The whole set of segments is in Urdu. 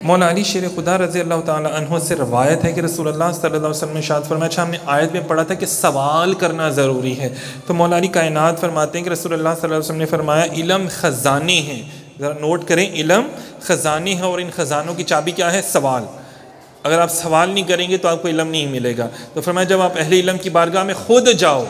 مولا علی شیر خدا رضی اللہ تعالیٰ عنہ سے روایت ہے کہ رسول اللہ صلی اللہ علیہ وسلم نے ارشاد فرمایا، اچھا ہم نے آیت میں پڑھا تھا کہ سوال کرنا ضروری ہے، تو مولا علی کائنات فرماتے ہیں کہ رسول اللہ صلی اللہ علیہ وسلم نے فرمایا علم خزانے ہیں، ذرا نوٹ کریں، علم خزانے ہیں اور ان خزانوں کی چابی کیا ہے؟ سوال۔ اگر آپ سوال نہیں کریں گے تو آپ کو علم نہیں ملے گا۔ تو فرمایا جب آپ اہل علم کی بارگاہ میں خود جاؤ،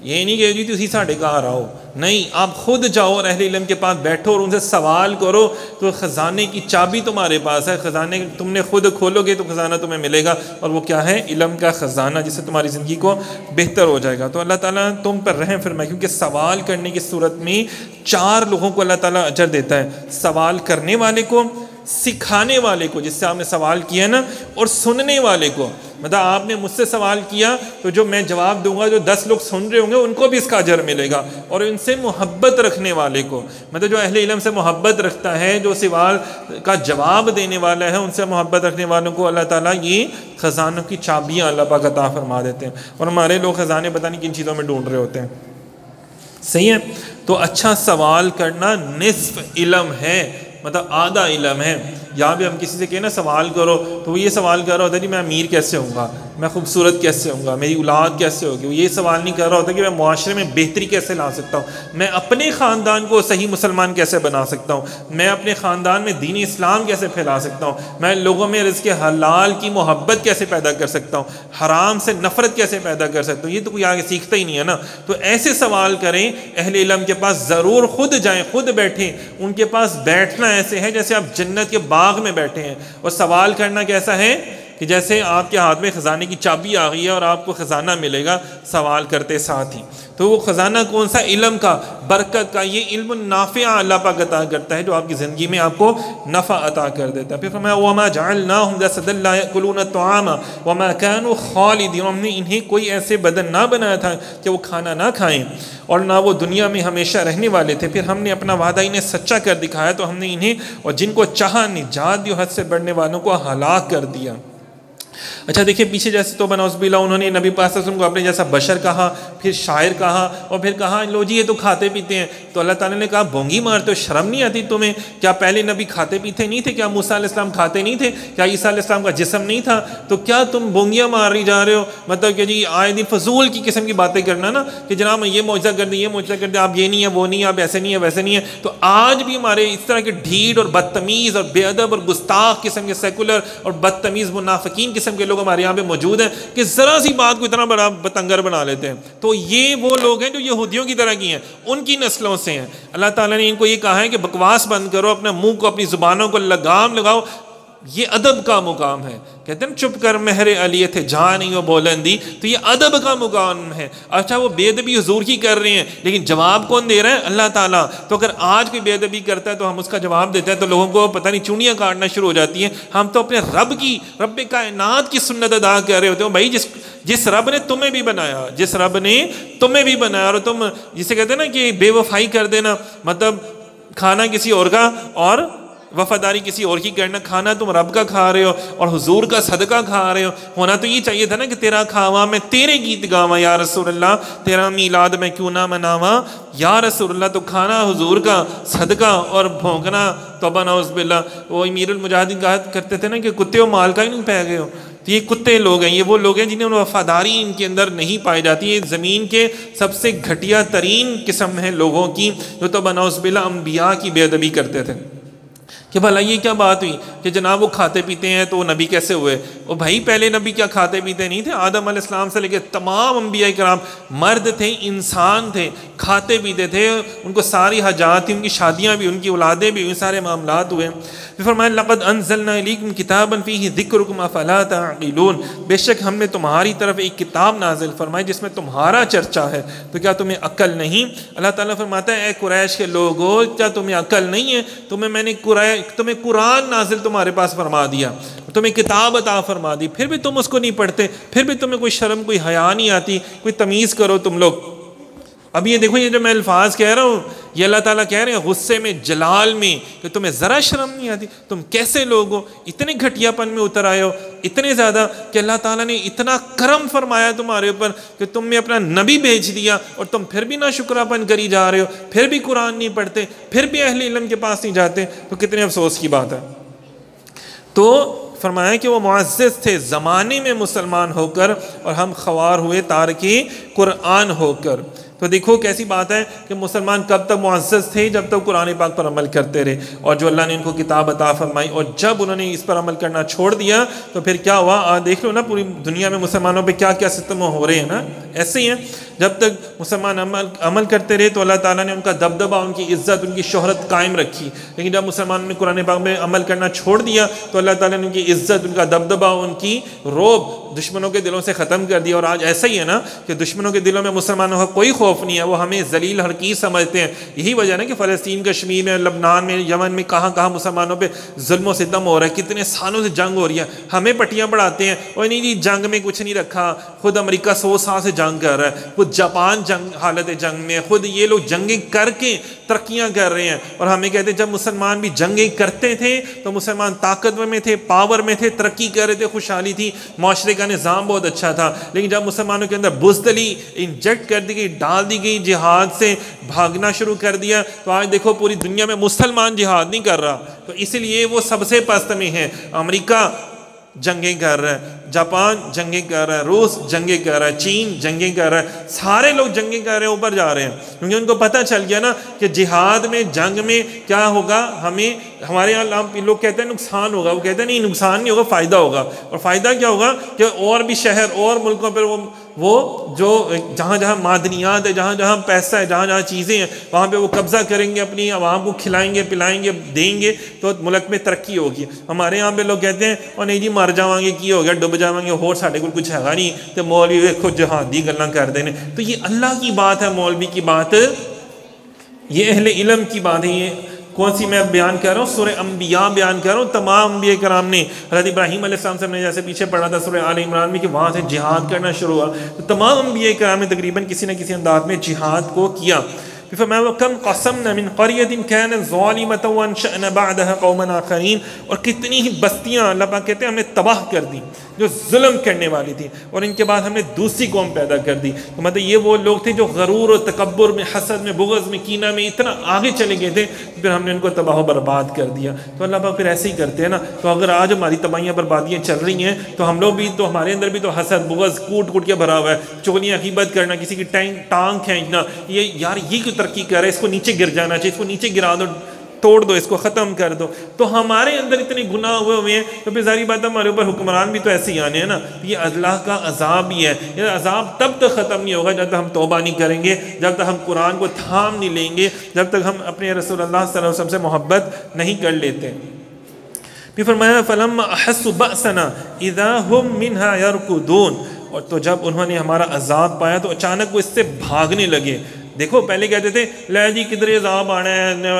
یہ نہیں کہ جی تسی ساڈے گھر آؤ، نہیں، آپ خود جاؤ اور اہل علم کے پاس بیٹھو اور ان سے سوال کرو، تو خزانے کی چابی تمہارے پاس ہے، خزانے تم نے خود کھولو گے تو خزانہ تمہیں ملے گا، اور وہ کیا ہے؟ علم کا خزانہ، جس سے تمہاری زندگی کو بہتر ہو جائے گا۔ تو اللہ تعالیٰ تم پر رحم فرمائے، کیونکہ سوال کرنے کی صورت میں 4 لوگوں کو اللہ تعالیٰ اجر دیتا ہے، سوال کرنے والے کو، سکھانے والے کو جس سے آپ نے سوال کیا نا، اور سننے والے کو۔ مطلب آپ نے مجھ سے سوال کیا تو جو میں جواب دوں گا، جو 10 لوگ سن رہے ہوں گے ان کو بھی اس کا اجر ملے گا، اور ان سے محبت رکھنے والے کو، مطلب جو اہل علم سے محبت رکھتا ہے، جو سوال کا جواب دینے والا ہے، ان سے محبت رکھنے والوں کو اللہ تعالیٰ یہ خزانوں کی چابیاں اللہ پاک عطا فرما دیتے ہیں۔ اور ہمارے لوگ خزانے پتہ نہیں کن چیزوں میں ڈھونڈ رہے ہوتے ہیں، صحیح ہے؟ تو اچھا سوال کرنا نصف علم ہے، مطلب آدھا علم ہے۔ یہاں بھی ہم کسی سے کہیں نا سوال کرو تو وہ یہ سوال کر رہا ہوتا ہے کہ میں امیر کیسے ہوں گا، میں خوبصورت کیسے ہوں گا، میری اولاد کیسے ہوگی، وہ یہ سوال نہیں کر رہا ہوتا کہ میں معاشرے میں بہتری کیسے لا سکتا ہوں، میں اپنے خاندان کو صحیح مسلمان کیسے بنا سکتا ہوں، میں اپنے خاندان میں دین اسلام کیسے پھیلا سکتا ہوں، میں لوگوں میں رزق حلال کی محبت کیسے پیدا کر سکتا ہوں، حرام سے نفرت کیسے پیدا کر سکتا ہوں۔ یہ تو کوئی آگے سیکھتا ہی نہیں ہے نا۔ تو ایسے سوال کریں، اہل علم کے پاس ضرور خود جائیں، خود بیٹھیں، ان کے پاس بیٹھنا ایسے ہے جیسے آپ جنت کے باغ میں بیٹھے ہیں، اور سوال کرنا کیسا ہے کہ جیسے آپ کے ہاتھ میں خزانے کی چابی آ گئی ہے اور آپ کو خزانہ ملے گا سوال کرتے ساتھ ہی۔ تو وہ خزانہ کون سا؟ علم کا، برکت کا۔ یہ علم نافع اللہ پاک عطا کرتا ہے جو آپ کی زندگی میں آپ کو نفع عطا کر دیتا ہے۔ پھر فرمایا وَمَا جَعَلْنَاهُمْ جَسَدًا لَا يَأْكُلُونَ الطَّعَامَ وَمَا كَانُوا خَالِدِينَ، ہم نے انہیں کوئی ایسے بدن نہ بنایا تھا کہ وہ کھانا نہ کھائیں اور نہ وہ دنیا میں ہمیشہ رہنے والے تھے۔ پھر ہم نے اپنا وعدہ انہیں سچا کر دکھایا، تو ہم نے انہیں اور جن کو چاہا نجات دی، حد سے بڑھنے والوں کو ہلاک کر دیا۔ اچھا دیکھیں پیچھے جیسے تو بناؤز باللہ انہوں نے نبی پاک صلی اللہ علیہ وسلم کو اپنے جیسا بشر کہا، پھر شاعر کہا، اور پھر کہا لو جی یہ تو کھاتے پیتے ہیں۔ تو اللہ تعالیٰ نے کہا بونگی مارتے ہو، شرم نہیں آتی تمہیں؟ کیا پہلے نبی کھاتے پیتے نہیں تھے؟ کیا موسیٰ علیہ السلام کھاتے نہیں تھے؟ کیا عیسیٰ علیہ السلام کا جسم نہیں تھا؟ تو کیا تم بونگیاں ماری جا رہے ہو؟ مطلب کہ جی آئے دن فضول کی قسم کی باتیں کرنا نا، کہ جناب یہ معجزہ کر دیں، یہ معجزہ کر دیں، آپ یہ نہیں ہے، وہ نہیں ہے، آپ ایسے نہیں ہے، ویسے نہیں ہے۔ تو آج بھی ہمارے اس طرح کے ڈھیڑ اور بدتمیز اور بے ادب اور گستاخ قسم کے سیکولر اور بدتمیز منافقین قسم کے لوگ ہمارے یہاں پہ موجود ہیں کہ ذرا سی بات کو اتنا بڑا بتنگر بنا لیتے ہیں۔ تو یہ وہ لوگ ہیں جو یہودیوں کی طرح کی ہیں، ان کی نسلوں سے ہیں۔ اللہ تعالیٰ نے ان کو یہ کہا ہے کہ بکواس بند کرو، اپنے منہ کو، اپنی زبانوں کو لگام لگاؤ، یہ ادب کا مقام ہے۔ کہتے ہیں چپ کر مہر علی تھے جہاں نہیں وہ بولندی، تو یہ ادب کا مقام ہے۔ اچھا وہ بے ادبی حضور کی کر رہے ہیں، لیکن جواب کون دے رہا ہے؟ اللہ تعالیٰ۔ تو اگر آج کوئی بے ادبی کرتا ہے تو ہم اس کا جواب دیتے ہیں تو لوگوں کو پتہ نہیں چونیاں کاٹنا شروع ہو جاتی ہیں۔ ہم تو اپنے رب کائنات کی سنت ادا کر رہے ہوتے ہیں۔ بھائی جس رب نے تمہیں بھی بنایا، جس رب نے تمہیں بھی بنایا، اور تم جسے کہتے ہیں نا کہ بے وفائی کر دینا، مطلب کھانا کسی اور کا اور وفاداری کسی اور کی کرنا، کھانا تم رب کا کھا رہے ہو اور حضور کا صدقہ کھا رہے ہو۔ ہونا تو یہ چاہیے تھا نا کہ تیرا کھاواں میں تیرے گیت گاواں یا رسول اللہ، تیرا میلاد میں کیوں نہ مناواں یا رسول اللہ۔ تو کھانا حضور کا صدقہ اور بھونکنا توبہ نعوذ باللہ۔ وہ امیر المجاہدین کہا کرتے تھے نا کہ کتے و مال کا ہی نہیں پہ گئے ہو۔ تو یہ کتے لوگ ہیں، یہ وہ لوگ ہیں جنہیں وفاداری ان کے اندر نہیں پائی جاتی۔ یہ زمین کے سب سے گھٹیا ترین قسم ہے لوگوں کی، جو توبہ نعوذ باللہ انبیاء کی بے ادبی کرتے تھے۔ کہ بھلا یہ کیا بات ہوئی کہ جناب وہ کھاتے پیتے ہیں تو وہ نبی کیسے ہوئے؟ وہ بھائی پہلے نبی کیا کھاتے پیتے نہیں تھے؟ آدم علیہ السلام سے لے کے تمام انبیاء کرام مرد تھے، انسان تھے، کھاتے پیتے تھے، ان کو ساری حاجات تھی، ان کی شادیاں بھی، ان کی اولادیں بھی، ان سارے معاملات ہوئے۔ پھر فرمایا لقد انزلنا الیکم کتابا فیہ ذکرکم افلا تعقلون، بے شک ہم نے تمہاری طرف ایک کتاب نازل فرمائی جس میں تمہارا چرچا ہے، تو کیا تمہیں عقل نہیں؟ اللہ تعالیٰ فرماتا ہے اے قریش کے لوگو، کیا تمہیں عقل نہیں ہے؟ میں نے تمہیں قرآن نازل تمہارے پاس فرما دیا، تمہیں کتاب عطا فرما دی، پھر بھی تم اس کو نہیں پڑھتے، پھر بھی تمہیں کوئی شرم کوئی حیا نہیں آتی، کوئی تمیز کرو تم لوگ۔ اب یہ دیکھو یہ جو میں الفاظ کہہ رہا ہوں یہ اللہ تعالیٰ کہہ رہے ہیں غصے میں، جلال میں، کہ تمہیں ذرا شرم نہیں آتی، تم کیسے لوگ ہو، اتنے گھٹیا پن میں اتر آئے ہو، اتنے زیادہ کہ اللہ تعالیٰ نے اتنا کرم فرمایا تمہارے اوپر کہ تم نے اپنا نبی بھیج دیا اور تم پھر بھی نہ شکراپن کری جا رہے ہو، پھر بھی قرآن نہیں پڑھتے، پھر بھی اہل علم کے پاس نہیں جاتے، تو کتنے افسوس کی بات ہے۔ تو فرمایا کہ وہ معزز تھے زمانے میں مسلمان ہو کر اور ہم خوار ہوئے تارکی قرآن ہو کر۔ تو دیکھو کیسی بات ہے کہ مسلمان کب تک معزز تھے؟ جب تک قرآن پاک پر عمل کرتے رہے، اور جو اللہ نے ان کو کتاب عطا فرمائی، اور جب انہوں نے اس پر عمل کرنا چھوڑ دیا تو پھر کیا ہوا؟ آج دیکھ لو نا پوری دنیا میں مسلمانوں پہ کیا کیا ستم ہو رہے ہیں نا، ایسے ہی ہیں۔ جب تک مسلمان عمل کرتے رہے تو اللہ تعالیٰ نے ان کا دبدبہ، ان کی عزت، ان کی شہرت قائم رکھی، لیکن جب مسلمانوں نے قرآن پاک میں عمل کرنا چھوڑ دیا تو اللہ تعالیٰ نے ان کی عزت، ان کا دبدبہ، ان کی روب دشمنوں کے دلوں سے ختم کر دیا۔ اور آج ایسا ہی ہے نا کہ دشمنوں کے دلوں میں مسلمانوں کا کوئی خوف نہیں ہے، وہ ہمیں ذلیل حقیر سمجھتے ہیں۔ یہی وجہ ہے نا کہ فلسطین، کشمیر میں، لبنان میں، یمن میں، کہاں کہاں مسلمانوں پہ ظلم و ستم ہو رہا ہے، کتنے سالوں سے جنگ ہو رہی ہے، ہمیں پٹیاں پڑھاتے ہیں اور نہیں جی جنگ میں کچھ نہیں رکھا، خود امریکہ 100 سال سے جنگ کر رہا ہے، خود جاپان حالت جنگ میں، خود یہ لوگ جنگیں کر کے ترقیاں کر رہے ہیں، اور ہمیں کہتے ہیں جب مسلمان بھی جنگیں کرتے تھے تو مسلمان طاقتور میں تھے، پاور میں تھے، ترقی کر رہے تھے، خوشحالی تھی، معاشرے کا نظام بہت اچھا تھا۔ لیکن جب مسلمانوں کے اندر بزدلی انجیکٹ کر دی گئی، ڈال دی گئی، جہاد سے بھاگنا شروع کر دیا، تو آج دیکھو پوری دنیا میں مسلمان جہاد نہیں کر رہا، تو اس لیے وہ سب سے پست میں ہے۔ امریکہ جنگیں کر رہا ہے، جاپان جنگیں کر رہا ہے، روس جنگیں کر رہا ہے، چین جنگیں کر رہا ہے، سارے لوگ جنگیں کر رہے ہیں، اوپر جا رہے ہیں، کیونکہ ان کو پتہ چل گیا نا کہ جہاد میں، جنگ میں کیا ہوگا، ہمیں، ہمارے یہاں لوگ کہتے ہیں نقصان ہوگا، وہ کہتے ہیں نہیں نقصان نہیں ہوگا، فائدہ ہوگا۔ اور فائدہ کیا ہوگا کہ اور بھی شہر اور ملکوں پر وہ جو جہاں جہاں معدنیات ہے، جہاں جہاں پیسہ ہے، جہاں جہاں چیزیں ہیں، وہاں پہ وہ قبضہ کریں گے، اپنی عوام کو کھلائیں گے، پلائیں گے، دیں گے، تو ملک میں ترقی ہوگی۔ ہمارے یہاں پہ لوگ کہتے ہیں اور نہیں جی مر جاؤں گے، کی ہو گیا، ڈب جاؤں گے، اور ساڈے کو کچھ ہے نہیں، تو مولوی دیکھو جہادی گلاں کر دینے۔ تو یہ اللہ کی بات ہے، مولوی کی بات، یہ اہل علم کی بات ہے۔ یہ کون سی میں بیان کر رہا ہوں؟ سورہ انبیاء بیان کر رہا ہوں۔ تمام انبیاء کرام نے، حضرت ابراہیم علیہ السلام سے ہم نے جیسے پیچھے پڑھا تھا سورہ آل عمران میں کہ وہاں سے جہاد کرنا شروع ہوا، تو تمام انبیاء کرام نے تقریباً کسی نہ کسی انداز میں جہاد کو کیا۔ پھر فرمایا وَكَمْ قَسَمْنَا مِنْ قَرْيَةٍ كَانَتْ ظَالِمَةً وَأَنشَأْنَا بَعْدَهَا قَوْمًا آخَرِينَ، اور کتنی ہی بستیاں اللہ پاک کہتے ہیں ہم نے تباہ کر دی جو ظلم کرنے والی تھی، اور ان کے بعد ہم نے دوسری قوم پیدا کر دی۔ تو مطلب یہ وہ لوگ تھے جو غرور اور تکبر میں، حسد میں، بغض میں، کینہ میں اتنا آگے چلے گئے تھے، پھر ہم نے ان کو تباہ و برباد کر دیا۔ تو اللہ پاک پھر ایسے ہی کرتے ہیں نا۔ تو اگر آج ہماری تباہیاں بربادیاں چل رہی ہیں تو ہم لوگ بھی، تو ہمارے اندر بھی تو حسد، بغض کوٹ کوٹ کے بھرا ہوا ہے، چغلیاں غیبت کرنا، کسی کی ٹانگ کھینچنا، یہ یار یہ کوئی ترقی کر رہا ہے، اس کو نیچے گر جانا چاہیے، اس کو نیچے گرا دو، توڑ دو، اس کو ختم کر دو۔ تو ہمارے اندر اتنے گناہ ہوئے ہیں تو پھر ظاہری بات ہے ہمارے اوپر حکمران بھی تو ایسے ہی آنے ہیں نا۔ یہ اللہ کا عذاب ہی ہے۔ یہ عذاب تب تک ختم نہیں ہوگا جب تک ہم توبہ نہیں کریں گے، جب تک ہم قرآن کو تھام نہیں لیں گے، جب تک ہم اپنے رسول اللہ صلی اللہ علیہ وسلم سے محبت نہیں کر لیتے۔ پھر فرمایا فَلَمَّا أَحَسُّوا بَأْسَنَا إِذَا هُمْ مِنْهَا يَرْكُضُونَ، اور تو جب انہوں نے ہمارا عذاب پایا تو اچانک وہ اس سے بھاگنے لگے۔ دیکھو پہلے کہتے تھے لے جی کدھر عذاب آنا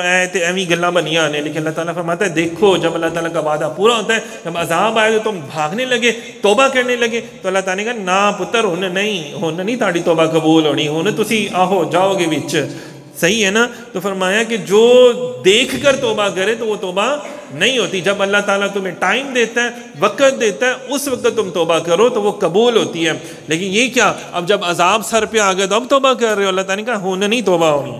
ہے، تے ایویں گلاں بنیاں آنے، لیکن اللہ تعالیٰ فرماتا ہے دیکھو جب اللہ تعالیٰ کا وعدہ پورا ہوتا ہے، جب عذاب آئے تو تم بھاگنے لگے، توبہ کرنے لگے، تو اللہ تعالیٰ نے کہا نا پتر ہن نہیں تہاڈی توبہ قبول ہونی، ہن تسی آہو جاؤ گے وچ، صحیح ہے نا۔ تو فرمایا کہ جو دیکھ کر توبہ کرے تو وہ توبہ نہیں ہوتی۔ جب اللہ تعالیٰ تمہیں ٹائم دیتا ہے، وقت دیتا ہے، اس وقت تم توبہ کرو تو وہ قبول ہوتی ہے۔ لیکن یہ کیا، اب جب عذاب سر پہ آ گیا تو اب توبہ کر رہے ہو، اللہ تعالیٰ نے کہا ہوں نہیں توبہ ہونی۔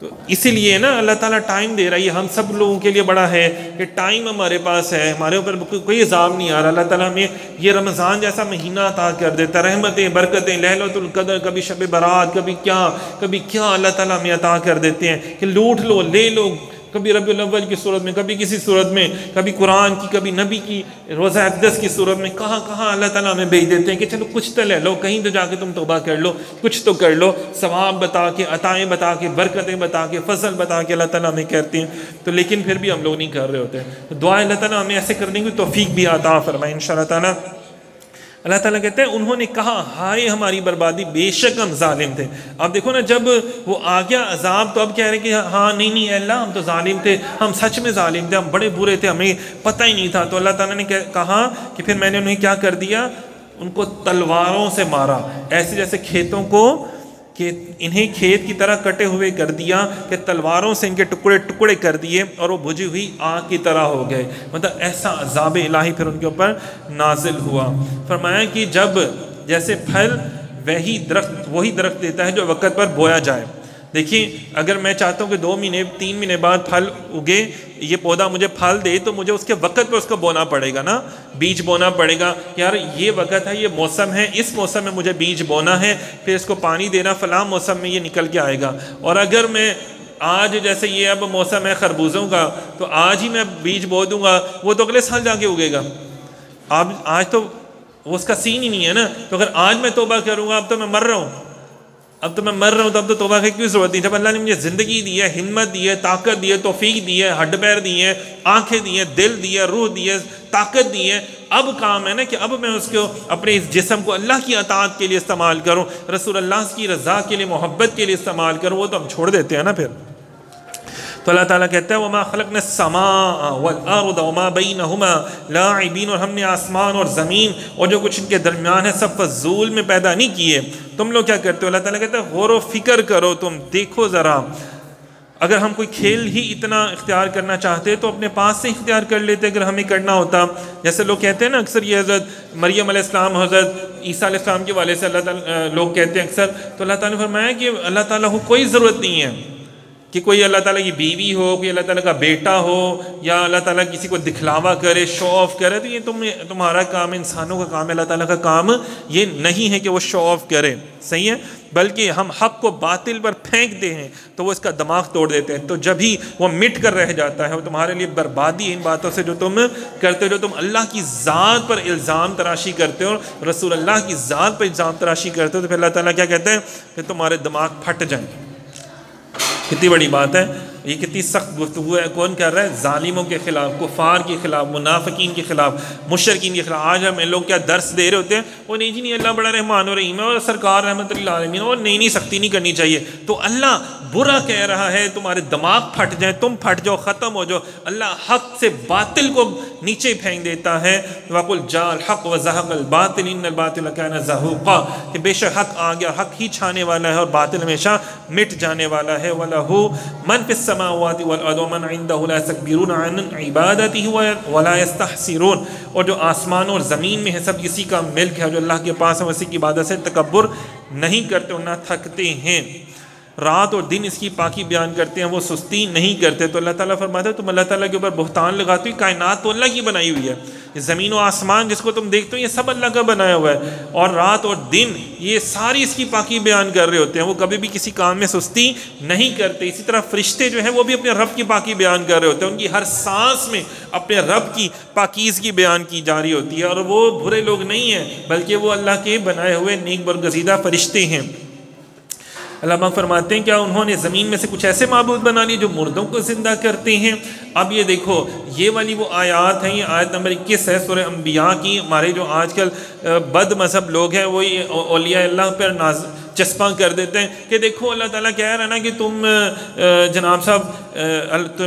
تو اسی لیے نا اللہ تعالیٰ ٹائم دے رہا ہے، یہ ہم سب لوگوں کے لیے بڑا ہے کہ ٹائم ہمارے پاس ہے، ہمارے اوپر کوئی عذاب نہیں آ رہا۔ اللہ تعالیٰ ہمیں یہ رمضان جیسا مہینہ عطا کر دیتا ہے، رحمتیں، برکتیں، ليلۃ القدر، کبھی شب برات، کبھی کیا اللہ تعالیٰ ہمیں عطا کر دیتے ہیں کہ لوٹ لو، لے لو، کبھی ربیع الاول کی صورت میں، کبھی کسی صورت میں، کبھی قرآن کی، کبھی نبی کی روزہ اقدس کی صورت میں، کہاں کہاں اللہ تعالیٰ ہمیں بھیج دیتے ہیں کہ چلو کچھ تو لے لو، کہیں تو جا کے تم توبہ کر لو، کچھ تو کر لو، ثواب بتا کے، عطائیں بتا کے، برکتیں بتا کے، فضل بتا کے اللہ تعالیٰ ہمیں کہتے ہیں۔ تو لیکن پھر بھی ہم لوگ نہیں کر رہے ہوتے۔ تو دعا اللہ تعالیٰ ہمیں ایسے کرنے کی توفیق بھی عطا فرمائے انشاءاللہ تعالیٰ۔ اللہ تعالیٰ کہتے ہیں انہوں نے کہا ہائے ہماری بربادی، بے شک ہم ظالم تھے۔ اب دیکھو نا جب وہ آ گیا عذاب تو اب کہہ رہے کہ ہاں نہیں اے اللہ ہم تو ظالم تھے، ہم سچ میں ظالم تھے، ہم بڑے برے تھے، ہمیں پتہ ہی نہیں تھا۔ تو اللہ تعالیٰ نے کہا کہ پھر میں نے انہیں کیا کر دیا، ان کو تلواروں سے مارا، ایسے جیسے کھیتوں کو، کہ انہیں کھیت کی طرح کٹے ہوئے کر دیا، کہ تلواروں سے ان کے ٹکڑے ٹکڑے کر دیے اور وہ بجھی ہوئی آگ کی طرح ہو گئے۔ مطلب ایسا عذاب الہی پھر ان کے اوپر نازل ہوا۔ فرمایا کہ جب جیسے پھل وہی درخت دیتا ہے جو وقت پر بویا جائے، دیکھیے اگر میں چاہتا ہوں کہ 2 مہینے 3 مہینے بعد پھل اگے، یہ پودا مجھے پھل دے، تو مجھے اس کے وقت پہ اس کو بونا پڑے گا نا، بیج بونا پڑے گا، یار یہ وقت ہے، یہ موسم ہے، اس موسم میں مجھے بیج بونا ہے، پھر اس کو پانی دینا، فلاں موسم میں یہ نکل کے آئے گا۔ اور اگر میں آج جیسے یہ اب موسم ہے خربوزوں کا، تو آج ہی میں بیج بو دوں گا، وہ تو اگلے سال جا کے اگے گا۔ آج تو وہ اس کا سین ہی نہیں ہے نا، تو اگر آج میں توبہ کروں گا، اب تو میں مر رہا ہوں، تو اب تو توبہ کی کوئی ضرورت نہیں۔ جب اللہ نے مجھے زندگی دی ہے، ہمت دی ہے، طاقت دی ہے، توفیق دی ہے، ہڈ پیر دی ہے، آنکھیں دی ہیں، دل دی ہے، روح دی ہے، طاقت دی ہے، اب کام ہے نا کہ اب میں اس کو اپنے اس جسم کو اللہ کی اطاعت کے لیے استعمال کروں، رسول اللہ کی رضا کے لیے، محبت کے لیے استعمال کروں۔ وہ تو ہم چھوڑ دیتے ہیں نا پھر۔ تو اللہ تعالیٰ کہتا ہے وَمَا خَلَقْنَا السَّمَاءَ وَالْأَرْضَ وَمَا بَيْنَهُمَا لَاعِبِينَ، اور ہم نے آسمان اور زمین اور جو کچھ ان کے درمیان ہے سب فضول میں پیدا نہیں کیے، تم لوگ کیا کرتے ہو؟ اللہ تعالیٰ کہتا ہے غور و فکر کرو، تم دیکھو ذرا، اگر ہم کوئی کھیل ہی اتنا اختیار کرنا چاہتے تو اپنے پاس سے اختیار کر لیتے اگر ہمیں کرنا ہوتا۔ جیسے لوگ کہتے ہیں نا اکثر، یہ حضرت مریم علیہ السلام، حضرت عیسیٰ علیہ السلام کے والے سے اللہ تعالیٰ لوگ کہتے ہیں اکثر، تو اللہ تعالیٰ نے فرمایا کہ اللہ تعالیٰ کو کوئی ضرورت نہیں ہے کہ کوئی اللہ تعالیٰ کی بیوی ہو، کوئی اللہ تعالیٰ کا بیٹا ہو، یا اللہ تعالیٰ کسی کو دکھلاوا کرے، شو آف کرے، تو یہ تمہارا کام ہے، انسانوں کا کام ہے، اللہ تعالیٰ کا کام یہ نہیں ہے کہ وہ شو آف کرے، صحیح ہے، بلکہ ہم حق کو باطل پر پھینکتے ہیں تو وہ اس کا دماغ توڑ دیتے ہیں، تو جب ہی وہ مٹ کر رہ جاتا ہے، وہ تمہارے لیے بربادی ان باتوں سے جو تم کرتے ہو، جو تم اللہ کی ذات پر الزام تراشی کرتے ہو، رسول اللہ کی ذات پر الزام تراشی کرتے ہو، تو پھر اللہ تعالیٰ کیا کہتے ہیں کہ تمہارے دماغ پھٹ جائیں۔ کتنی بڑی بات ہے یہ، کتنی سخت گفتگو ہے، کون کر رہا ہے؟ ظالموں کے خلاف، کفار کے خلاف، منافقین کے خلاف، مشرکین کے خلاف۔ آج ہم لوگ کیا درس دے رہے ہوتے ہیں، وہ نہیں جی نہیں، اللہ بڑا رحمان و رحیم ہے اور سرکار رحمت اللہ عالمین، اور نہیں سختی نہیں کرنی چاہیے، تو اللہ برا کہہ رہا ہے تمہارے دماغ پھٹ جائیں، تم پھٹ جاؤ، ختم ہو جاؤ۔ اللہ حق سے باطل کو نیچے پھینک دیتا ہے، وَقُلْ جَاءَ الْحَقُّ وَزَهَقَ الْبَاطِلُ إِنَّ الْبَاطِلَ كَانَ زَهُوقًا، کہ بے شک حق آ گیا، حق ہی چھانے والا ہے اور باطل ہمیشہ مٹ جانے والا ہے۔ وَلَهُ مَنْ فِي السَّمَاوَاتِ وَالْأَرْضِ وَمَنْ عِنْدَهُ لَا يَسْتَكْبِرُونَ عَنْ عِبَادَتِهِ وَلَا يَسْتَحْسِرُونَ، اور جو آسمان اور زمین میں ہے سب کسی کا ملک ہے، جو اللہ کے پاس ہے، اسی کی عبادت سے تکبر نہیں کرتے اور نہ تھکتے ہیں۔ رات اور دن اس کی پاکی بیان کرتے ہیں، وہ سستی نہیں کرتے۔ تو اللہ تعالیٰ فرماتا ہے تم اللہ تعالیٰ کے اوپر بہتان لگاتے ہو، کائنات تو اللہ کی بنائی ہوئی ہے، یہ زمین و آسمان جس کو تم دیکھتے ہو یہ سب اللہ کا بنایا ہوا ہے، اور رات اور دن یہ ساری اس کی پاکی بیان کر رہے ہوتے ہیں، وہ کبھی بھی کسی کام میں سستی نہیں کرتے۔ اسی طرح فرشتے جو ہیں وہ بھی اپنے رب کی پاکی بیان کر رہے ہوتے ہیں، ان کی ہر سانس میں اپنے رب کی پاکیزگی بیان کی جا رہی ہوتی ہے، اور وہ برے لوگ نہیں ہیں بلکہ وہ اللہ کے بنائے ہوئے نیک برگزیدہ فرشتے ہیں۔ اللہ پاک فرماتے ہیں کیا انہوں نے زمین میں سے کچھ ایسے معبود بنا لیے جو مردوں کو زندہ کرتے ہیں؟ اب یہ دیکھو، یہ والی وہ آیات ہیں، یہ آیت نمبر 21 ہے سورہ انبیاء کی۔ ہمارے جو آج کل بد مذہب لوگ ہیں وہ اولیاء اللہ پر چسپاں کر دیتے ہیں کہ دیکھو اللہ تعالیٰ کہہ رہا ہے نا کہ تم جناب صاحب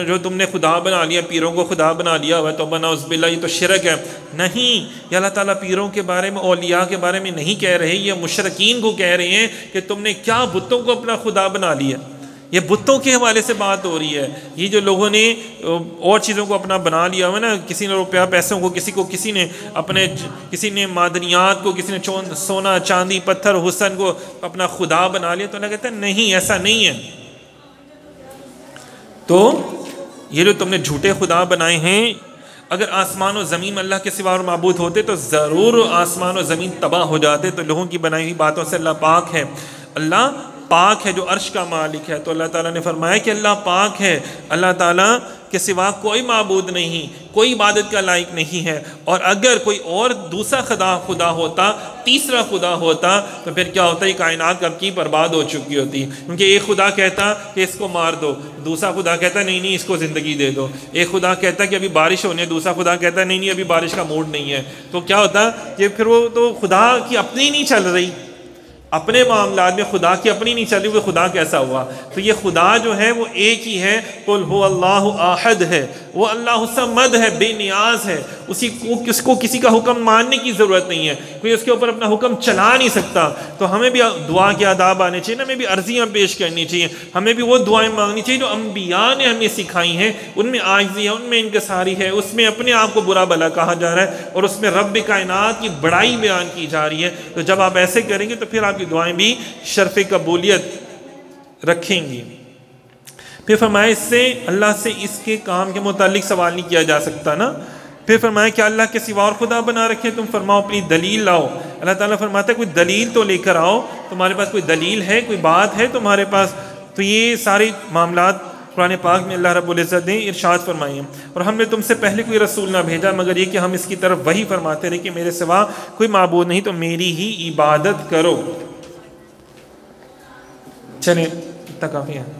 جو تم نے خدا بنا لیا، پیروں کو خدا بنا لیا ہوا، تو نعوذ باللہ یہ تو شرک ہے۔ نہیں، یہ اللہ تعالیٰ پیروں کے بارے میں، اولیاء کے بارے میں نہیں کہہ رہے، یہ مشرکین کو کہہ رہے ہیں کہ تم نے کیا بتوں کو اپنا خدا بنا لیا۔ یہ بتوں کے حوالے سے بات ہو رہی ہے، یہ جو لوگوں نے اور چیزوں کو اپنا بنا لیا ہوا نا، کسی نے روپیہ پیسوں کو، کسی نے اپنے، کسی نے معدنیات کو، کسی نے سونا چاندی پتھر حسن کو اپنا خدا بنا لیا، تو اللہ کہتا ہے نہیں، ایسا نہیں ہے۔ تو یہ جو تم نے جھوٹے خدا بنائے ہیں، اگر آسمان و زمین اللہ کے سوا اور معبود ہوتے تو ضرور آسمان و زمین تباہ ہو جاتے۔ تو لوگوں کی بنائی ہوئی باتوں سے اللہ پاک ہے، اللہ پاک ہے جو عرش کا مالک ہے۔ تو اللہ تعالیٰ نے فرمایا کہ اللہ پاک ہے، اللہ تعالیٰ کے سوا کوئی معبود نہیں، کوئی عبادت کا لائق نہیں ہے، اور اگر کوئی اور دوسرا خدا ہوتا، تیسرا خدا ہوتا، تو پھر کیا ہوتا؟ یہ کائنات کب کی برباد ہو چکی ہوتی، کیونکہ ایک خدا کہتا کہ اس کو مار دو، دوسرا خدا کہتا نہیں اس کو زندگی دے دو، ایک خدا کہتا کہ ابھی بارش ہونے، دوسرا خدا کہتا نہیں ابھی بارش کا موڈ نہیں ہے، تو کیا ہوتا کہ پھر وہ تو خدا کی اپنی نہیں چل رہی، اپنے معاملات میں خدا کی اپنی نہیں چل رہی، وہ خدا کیسا ہوا؟ تو یہ خدا جو ہے وہ ایک ہی ہے، قل هو اللہ احد ہے، وہ اللہ الصمد ہے، بے نیاز ہے، اس کو کسی کا حکم ماننے کی ضرورت نہیں ہے، کوئی اس کے اوپر اپنا حکم چلا نہیں سکتا۔ تو ہمیں بھی دعا کے آداب آنے چاہیے، ہمیں بھی عرضیاں پیش کرنی چاہیے، ہمیں بھی وہ دعائیں مانگنی چاہیے جو انبیاء نے ہمیں سکھائی ہیں، ان میں عاجزی ہے، ان میں انکساری ہے، اس میں اپنے آپ کو برا بھلا کہا جا رہا ہے، اور اس میں رب کائنات کی بڑائی بیان کی جا رہی ہے۔ تو جب آپ ایسے کریں گے تو پھر آپ کی دعائیں بھی شرف قبولیت رکھیں گی۔ پھر فرمایا اس سے اللہ سے اس کے کام کے متعلق سوال نہیں کیا جا سکتا نا۔ پھر فرمایا کہ اللہ کے سوا اور خدا بنا رکھے، تم فرماؤ اپنی دلیل لاؤ۔ اللہ تعالیٰ فرماتا ہے کوئی دلیل تو لے کر آؤ، تمہارے پاس کوئی دلیل ہے، کوئی بات ہے تمہارے پاس؟ تو یہ سارے معاملات قرآن پاک میں اللہ رب العزت نے ارشاد فرمائے ہیں۔ اور ہم نے تم سے پہلے کوئی رسول نہ بھیجا مگر یہ کہ ہم اس کی طرف وہی فرماتے رہے کہ میرے سوا کوئی معبود نہیں تو میری ہی عبادت کرو۔ چلیں اتنا کافی ہے۔